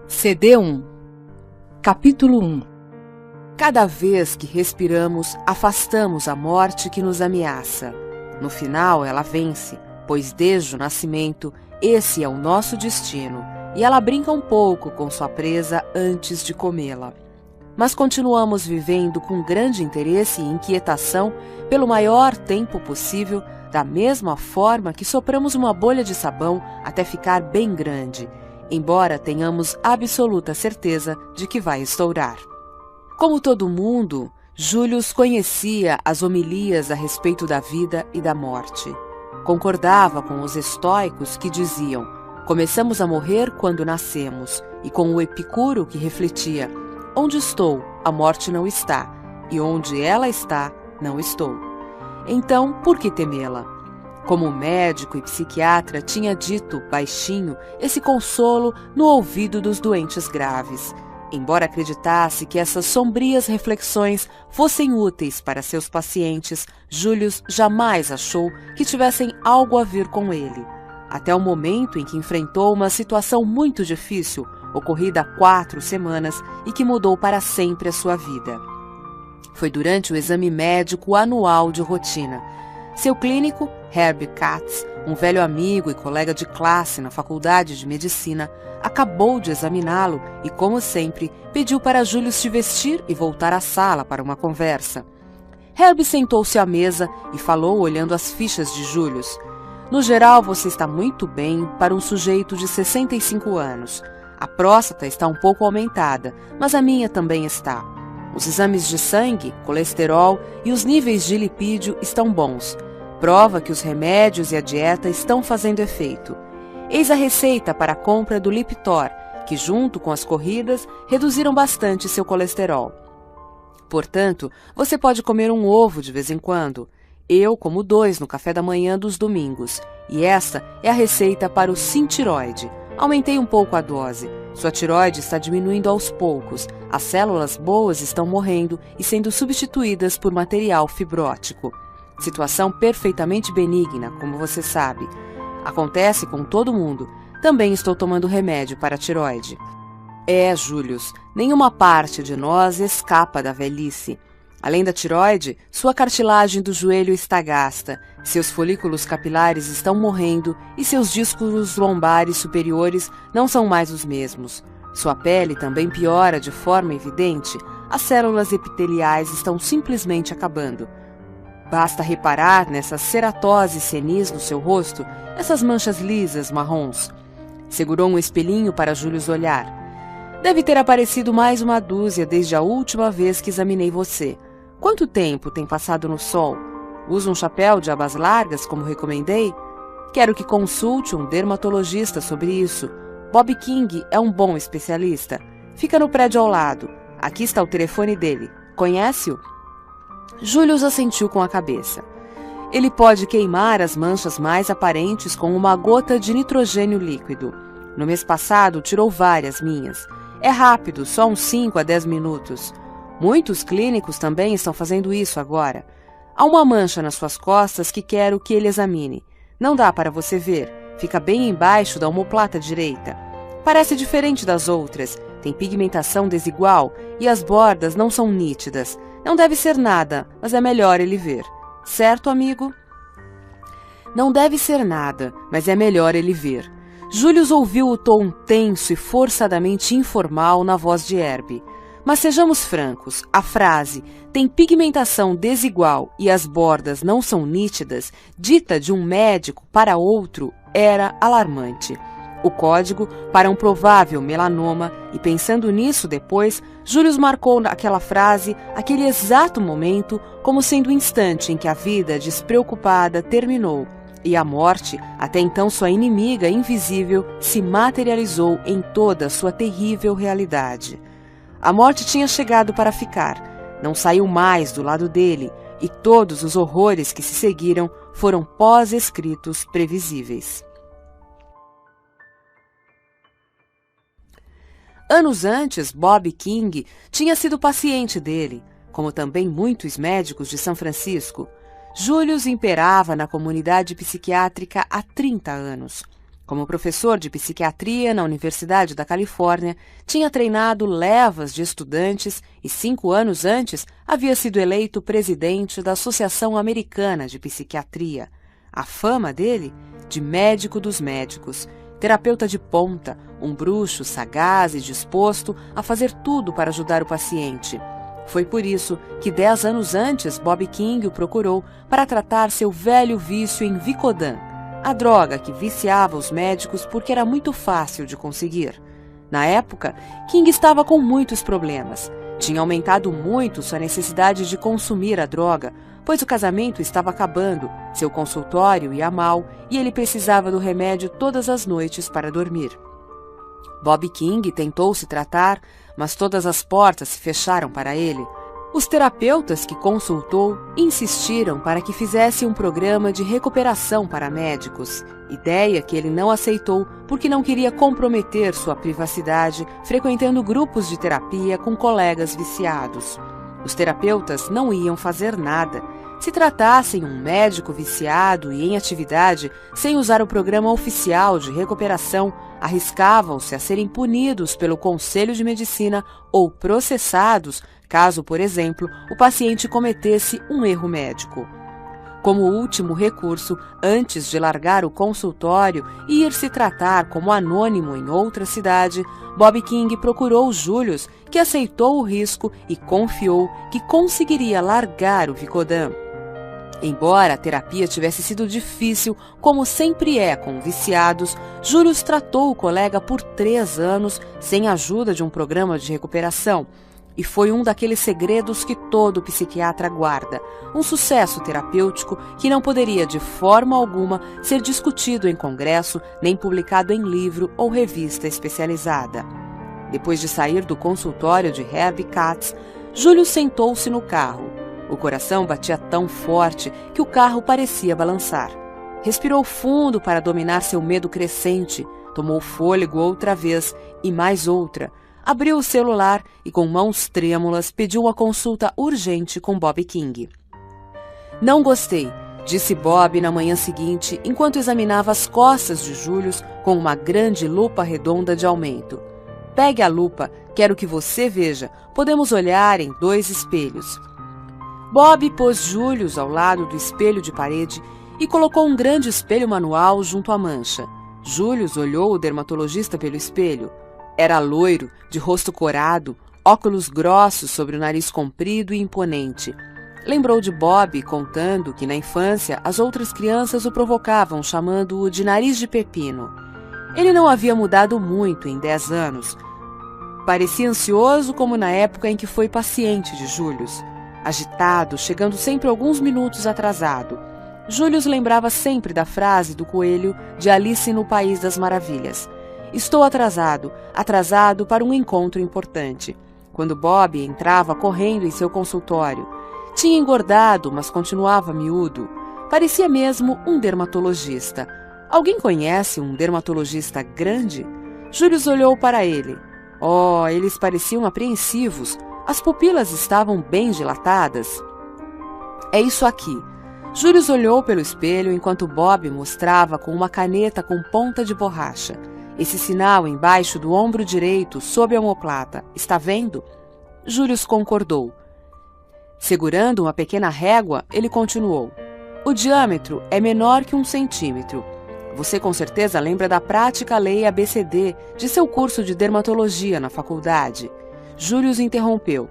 CD1 Capítulo 1 Cada vez que respiramos, afastamos a morte que nos ameaça. No final, ela vence, pois desde o nascimento, esse é o nosso destino, e ela brinca um pouco com sua presa antes de comê-la. Mas continuamos vivendo com grande interesse e inquietação pelo maior tempo possível, da mesma forma que sopramos uma bolha de sabão até ficar bem grande, embora tenhamos absoluta certeza de que vai estourar. Como todo mundo, Július conhecia as homilias a respeito da vida e da morte. Concordava com os estoicos que diziam: começamos a morrer quando nascemos, e com o Epicuro que refletia: onde estou, a morte não está, e onde ela está, não estou. Então, por que temê-la? Como médico e psiquiatra tinha dito baixinho esse consolo no ouvido dos doentes graves. Embora acreditasse que essas sombrias reflexões fossem úteis para seus pacientes, Július jamais achou que tivessem algo a ver com ele. Até o momento em que enfrentou uma situação muito difícil, ocorrida há 4 semanas e que mudou para sempre a sua vida. Foi durante o exame médico anual de rotina. Seu clínico, Herbie Katz, um velho amigo e colega de classe na faculdade de medicina, acabou de examiná-lo e, como sempre, pediu para Július se vestir e voltar à sala para uma conversa. Herbie sentou-se à mesa e falou olhando as fichas de Július. No geral, você está muito bem para um sujeito de 65 anos. A próstata está um pouco aumentada, mas a minha também está. Os exames de sangue, colesterol e os níveis de lipídio estão bons. Prova que os remédios e a dieta estão fazendo efeito. Eis a receita para a compra do Lipitor, que junto com as corridas reduziram bastante seu colesterol. Portanto, você pode comer um ovo de vez em quando. Eu como 2 no café da manhã dos domingos. E esta é a receita para o Syntiroid. Aumentei um pouco a dose. Sua tireoide está diminuindo aos poucos. As células boas estão morrendo e sendo substituídas por material fibrótico. Situação perfeitamente benigna, como você sabe. Acontece com todo mundo. Também estou tomando remédio para a tireoide. Július, nenhuma parte de nós escapa da velhice. Além da tireoide, sua cartilagem do joelho está gasta, seus folículos capilares estão morrendo e seus discos lombares superiores não são mais os mesmos. Sua pele também piora de forma evidente, as células epiteliais estão simplesmente acabando. Basta reparar nessa ceratose senis no seu rosto, essas manchas lisas marrons. Segurou um espelhinho para Július olhar. Deve ter aparecido mais uma dúzia desde a última vez que examinei você. Quanto tempo tem passado no sol? Usa um chapéu de abas largas, como recomendei? Quero que consulte um dermatologista sobre isso. Bob King é um bom especialista. Fica no prédio ao lado. Aqui está o telefone dele. Conhece-o? Július assentiu com a cabeça. Ele pode queimar as manchas mais aparentes com uma gota de nitrogênio líquido. No mês passado, tirou várias minhas. É rápido, só uns 5 a 10 minutos. Muitos clínicos também estão fazendo isso agora. Há uma mancha nas suas costas que quero que ele examine. Não dá para você ver. Fica bem embaixo da omoplata direita. Parece diferente das outras. Tem pigmentação desigual e as bordas não são nítidas. Não deve ser nada, mas é melhor ele ver. Certo, amigo? Não deve ser nada, mas é melhor ele ver. Július ouviu o tom tenso e forçadamente informal na voz de Herbie. Mas sejamos francos, a frase tem pigmentação desigual e as bordas não são nítidas, dita de um médico para outro, era alarmante. O código para um provável melanoma, e pensando nisso depois, Július marcou aquela frase, aquele exato momento, como sendo o instante em que a vida despreocupada terminou, e a morte, até então sua inimiga invisível, se materializou em toda sua terrível realidade. A morte tinha chegado para ficar, não saiu mais do lado dele, e todos os horrores que se seguiram foram pós-escritos previsíveis. Anos antes, Bob King tinha sido paciente dele, como também muitos médicos de São Francisco. Július imperava na comunidade psiquiátrica há 30 anos. Como professor de psiquiatria na Universidade da Califórnia, tinha treinado levas de estudantes e 5 anos antes havia sido eleito presidente da Associação Americana de Psiquiatria. A fama dele? De médico dos médicos, terapeuta de ponta, um bruxo sagaz e disposto a fazer tudo para ajudar o paciente. Foi por isso que 10 anos antes Bob King o procurou para tratar seu velho vício em Vicodin, a droga que viciava os médicos porque era muito fácil de conseguir. Na época, King estava com muitos problemas. Tinha aumentado muito sua necessidade de consumir a droga, pois o casamento estava acabando, seu consultório ia mal e ele precisava do remédio todas as noites para dormir. Bob King tentou se tratar, mas todas as portas se fecharam para ele. Os terapeutas que consultou insistiram para que fizesse um programa de recuperação para médicos, ideia que ele não aceitou porque não queria comprometer sua privacidade frequentando grupos de terapia com colegas viciados. Os terapeutas não iam fazer nada. Se tratassem um médico viciado e em atividade sem usar o programa oficial de recuperação, arriscavam-se a serem punidos pelo Conselho de Medicina ou processados caso, por exemplo, o paciente cometesse um erro médico. Como último recurso, antes de largar o consultório e ir se tratar como anônimo em outra cidade, Bob King procurou Julius, que aceitou o risco e confiou que conseguiria largar o Vicodin. Embora a terapia tivesse sido difícil, como sempre é com viciados, Julius tratou o colega por 3 anos sem a ajuda de um programa de recuperação. E foi um daqueles segredos que todo psiquiatra guarda, um sucesso terapêutico que não poderia de forma alguma ser discutido em congresso, nem publicado em livro ou revista especializada. Depois de sair do consultório de Herbie Katz, Julius sentou-se no carro. O coração batia tão forte que o carro parecia balançar. Respirou fundo para dominar seu medo crescente, tomou fôlego outra vez e mais outra. Abriu o celular e, com mãos trêmulas, pediu uma consulta urgente com Bob King. Não gostei, disse Bob na manhã seguinte, enquanto examinava as costas de Julius com uma grande lupa redonda de aumento. Pegue a lupa, quero que você veja. Podemos olhar em 2 espelhos. Bob pôs Julius ao lado do espelho de parede e colocou um grande espelho manual junto à mancha. Julius olhou o dermatologista pelo espelho. Era loiro, de rosto corado, óculos grossos sobre o nariz comprido e imponente. Lembrou de Bob contando que na infância as outras crianças o provocavam chamando-o de nariz de pepino. Ele não havia mudado muito em 10 anos. Parecia ansioso como na época em que foi paciente de Julius. Agitado, chegando sempre alguns minutos atrasado. Julius lembrava sempre da frase do coelho de Alice no País das Maravilhas. Estou atrasado para um encontro importante. Quando Bob entrava correndo em seu consultório. Tinha engordado, mas continuava miúdo. Parecia mesmo um dermatologista. Alguém conhece um dermatologista grande? Julius olhou para ele. Oh, eles pareciam apreensivos. As pupilas estavam bem dilatadas. É isso aqui. Julius olhou pelo espelho enquanto Bob mostrava com uma caneta com ponta de borracha. Esse sinal embaixo do ombro direito, sob a omoplata. Está vendo? Julius concordou. Segurando uma pequena régua, ele continuou. O diâmetro é menor que 1 centímetro. Você com certeza lembra da prática lei ABCD de seu curso de dermatologia na faculdade. Julius interrompeu.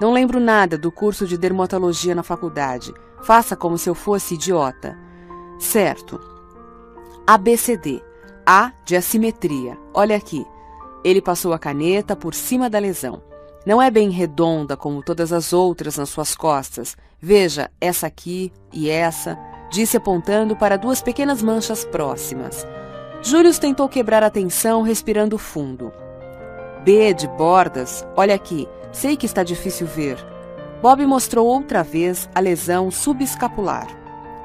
Não lembro nada do curso de dermatologia na faculdade. Faça como se eu fosse idiota. Certo. ABCD. A de assimetria. Olha aqui. Ele passou a caneta por cima da lesão. Não é bem redonda como todas as outras nas suas costas. Veja, essa aqui e essa, disse apontando para 2 pequenas manchas próximas. Julius tentou quebrar a tensão respirando fundo. B de bordas. Olha aqui. Sei que está difícil ver. Bob mostrou outra vez a lesão subescapular.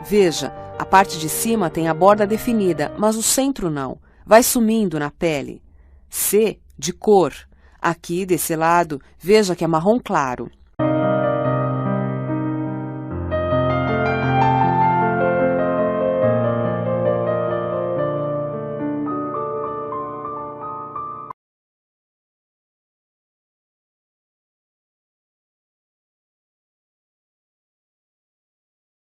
Veja, a parte de cima tem a borda definida, mas o centro não. Vai sumindo na pele. C de cor. Aqui, desse lado, veja que é marrom claro.